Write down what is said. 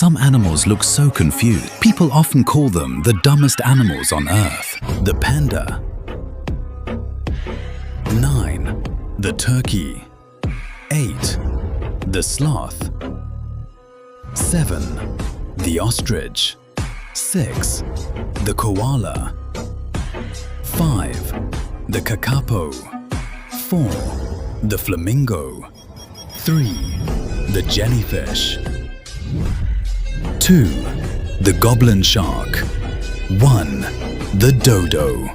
Some animals look so confused. People often call them the dumbest animals on Earth. The panda. 9. The turkey. 8. The sloth. 7. The ostrich. 6. The koala. 5. The kakapo. 4. The flamingo. 3. The jellyfish. 2. The goblin shark. 1. The dodo.